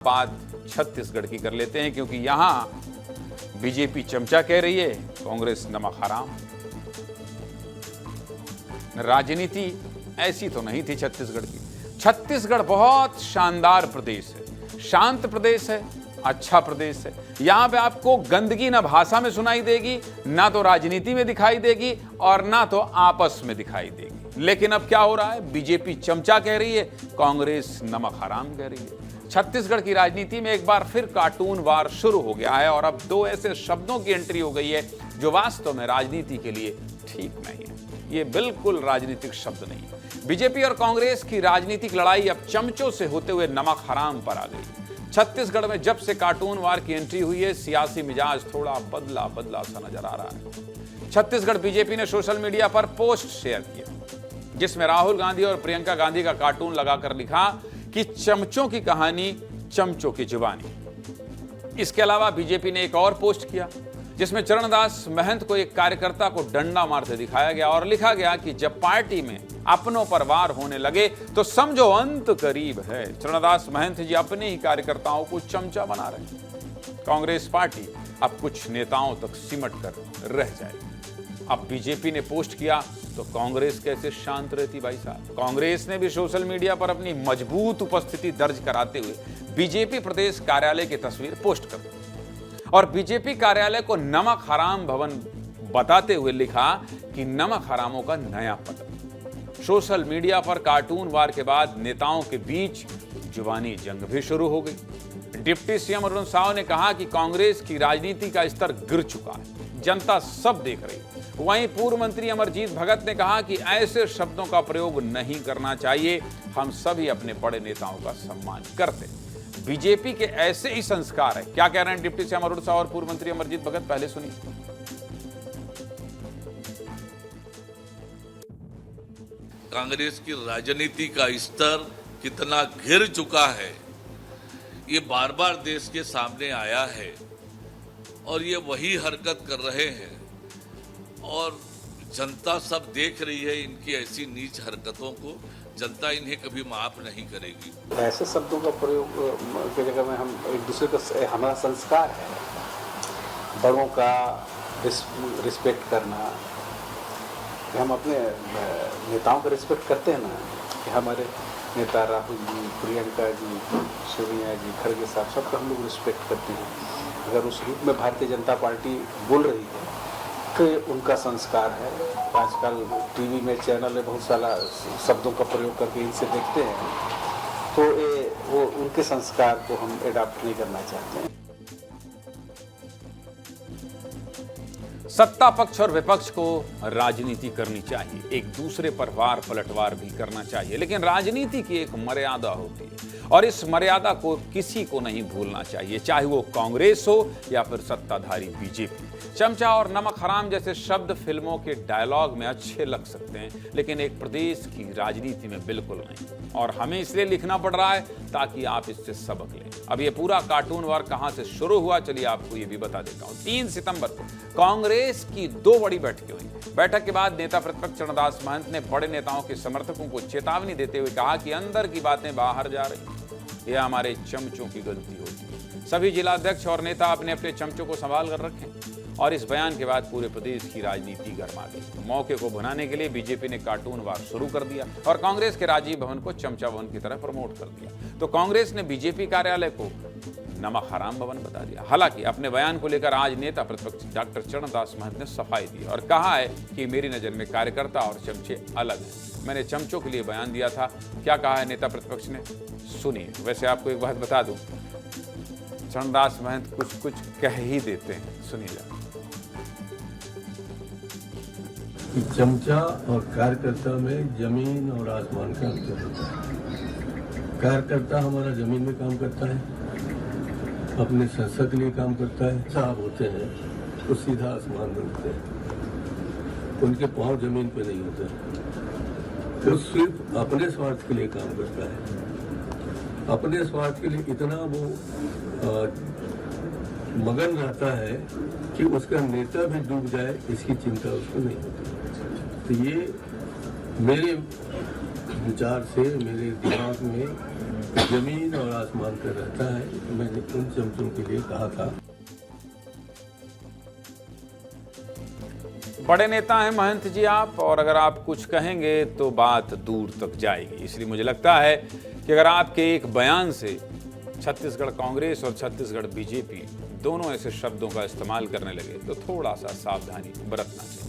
बात छत्तीसगढ़ की कर लेते हैं, क्योंकि यहां बीजेपी चमचा कह रही है, कांग्रेस नमक हराम। राजनीति ऐसी तो नहीं थी छत्तीसगढ़ की। छत्तीसगढ़ बहुत शानदार प्रदेश है, शांत प्रदेश है, अच्छा प्रदेश है। यहां पे आपको गंदगी ना भाषा में सुनाई देगी, ना तो राजनीति में दिखाई देगी और ना तो आपस में दिखाई देगी। लेकिन अब क्या हो रहा है, बीजेपी चमचा कह रही है, कांग्रेस नमक हराम कह रही है। छत्तीसगढ़ की राजनीति में एक बार फिर कार्टून वार शुरू हो गया है और अब दो ऐसे शब्दों की एंट्री हो गई है जो वास्तव में राजनीति के लिए ठीक नहीं है। ये बिल्कुल राजनीतिक शब्द नहीं है। बीजेपी और कांग्रेस की राजनीतिक लड़ाई अब चमचों से होते हुए नमक हराम पर आ गई। छत्तीसगढ़ में जब से कार्टून वार की एंट्री हुई है, सियासी मिजाज थोड़ा बदला बदला सा नजर आ रहा है। छत्तीसगढ़ बीजेपी ने सोशल मीडिया पर पोस्ट शेयर किया जिसमें राहुल गांधी और प्रियंका गांधी का कार्टून लगाकर लिखा कि चमचों की कहानी, चमचों की जुबानी। इसके अलावा बीजेपी ने एक और पोस्ट किया जिसमें चरणदास महंत को एक कार्यकर्ता को डंडा मारते दिखाया गया और लिखा गया कि जब पार्टी में अपनों पर वार होने लगे तो समझो अंत करीब है। चरणदास महंत जी अपने ही कार्यकर्ताओं को चमचा बना रहे हैं। कांग्रेस पार्टी अब कुछ नेताओं तक सिमट कर रह जाएगी। अब बीजेपी ने पोस्ट किया तो कांग्रेस कैसे शांत रहती भाई साहब। कांग्रेस ने भी सोशल मीडिया पर अपनी मजबूत उपस्थिति दर्ज कराते हुए बीजेपी प्रदेश कार्यालय की तस्वीर पोस्ट कर दी और बीजेपी कार्यालय को नमक हराम भवन बताते हुए लिखा कि नमक हरामों का नया पतन। सोशल मीडिया पर कार्टून वार के बाद नेताओं के बीच जुबानी जंग भी शुरू हो गई। डिप्टी सीएम अरुण साव ने कहा कि कांग्रेस की राजनीति का स्तर गिर चुका है, जनता सब देख रही है। वहीं पूर्व मंत्री अमरजीत भगत ने कहा कि ऐसे शब्दों का प्रयोग नहीं करना चाहिए, हम सभी अपने बड़े नेताओं का सम्मान करते हैं। बीजेपी के ऐसे ही संस्कार है। क्या कह रहे हैं डिप्टी सीएम अरुण साव और पूर्व मंत्री अमरजीत भगत, पहले सुनिए। कांग्रेस की राजनीति का स्तर कितना गिर चुका है, ये बार बार देश के सामने आया है और ये वही हरकत कर रहे हैं और जनता सब देख रही है इनकी ऐसी नीच हरकतों को। जनता इन्हें कभी माफ नहीं करेगी। ऐसे शब्दों का प्रयोग की जगह में हम एक दूसरे को, हमारा संस्कार है बड़ों का रिस्पेक्ट करना। हम अपने नेताओं का रिस्पेक्ट करते हैं ना, कि हमारे नेता राहुल जी, प्रियंका जी, सोनिया जी, खड़गे साहब, सबका हम लोग रिस्पेक्ट करते हैं। अगर उस रूप में भारतीय जनता पार्टी बोल रही है तो उनका संस्कार है। आजकल टीवी में चैनल में बहुत सारा शब्दों का प्रयोग करके इनसे देखते हैं, तो वो उनके संस्कार को हम एडॉप्ट नहीं करना चाहते हैं। सत्ता पक्ष और विपक्ष को राजनीति करनी चाहिए, एक दूसरे पर वार पलटवार भी करना चाहिए, लेकिन राजनीति की एक मर्यादा होती है और इस मर्यादा को किसी को नहीं भूलना चाहिए, चाहे वो कांग्रेस हो या फिर सत्ताधारी बीजेपी। चमचा और नमक हराम जैसे शब्द फिल्मों के डायलॉग में अच्छे लग सकते हैं, लेकिन एक प्रदेश की राजनीति में बिल्कुल नहीं। और हमें इसलिए लिखना पड़ रहा है ताकि आप इससे सबक लें। अब ये पूरा कार्टून वार कहां से शुरू हुआ, चलिए आपको ये भी बता देता हूं। 3 सितंबर को कांग्रेस की 2 बड़ी बैठकें हुई। बैठक के बाद नेता प्रतिपक्ष चरणदास महंत ने बड़े नेताओं के समर्थकों को चेतावनी देते हुए कहा कि अंदर की बातें बाहर जा रही, यह हमारे चमचों की गलती होती है। सभी जिलाध्यक्ष और नेता अपने अपने चमचों को संभाल कर रखें। और इस बयान के बाद पूरे प्रदेश की राजनीति गर्मा गई। मौके को भुनाने के लिए बीजेपी ने कार्टून वार शुरू कर दिया और कांग्रेस के राजीव भवन को चमचा भवन की तरह प्रमोट कर दिया। तो कांग्रेस ने बीजेपी कार्यालय को नमक हराम भवन बता दिया। हालांकि अपने बयान को लेकर आज नेता प्रतिपक्ष डॉक्टर चरणदास महंत ने सफाई दी और कहा है कि मेरी नजर में कार्यकर्ता और चमचे अलग हैं। मैंने चमचों के लिए बयान दिया था। क्या कहा है नेता प्रतिपक्ष ने, सुनिए। वैसे आपको एक बात बता दूं, चरणदास महंत कुछ कह ही देते हैं, सुनिए। चमचा और कार्यकर्ता में जमीन और आसमान का अंतर होता है। कार्यकर्ता हमारा जमीन में काम करता है, अपने संसद के लिए काम करता है। साहब होते हैं तो सीधा आसमान में होते हैं, उनके पांव जमीन पे नहीं होते। वो सिर्फ अपने स्वार्थ के लिए काम करता है। अपने स्वार्थ के लिए इतना वो मगन रहता है कि उसका नेता भी डूब जाए इसकी चिंता उसको नहीं होती। तो ये विचार से मेरे दिमाग में जमीन और आसमान का रहता है। मैंने उन चमचों के लिए कहा था। बड़े नेता हैं महंत जी आप, और अगर आप कुछ कहेंगे तो बात दूर तक जाएगी। इसलिए मुझे लगता है कि अगर आपके एक बयान से छत्तीसगढ़ कांग्रेस और छत्तीसगढ़ बीजेपी दोनों ऐसे शब्दों का इस्तेमाल करने लगे तो थोड़ा सा सावधानी बरतना चाहिए।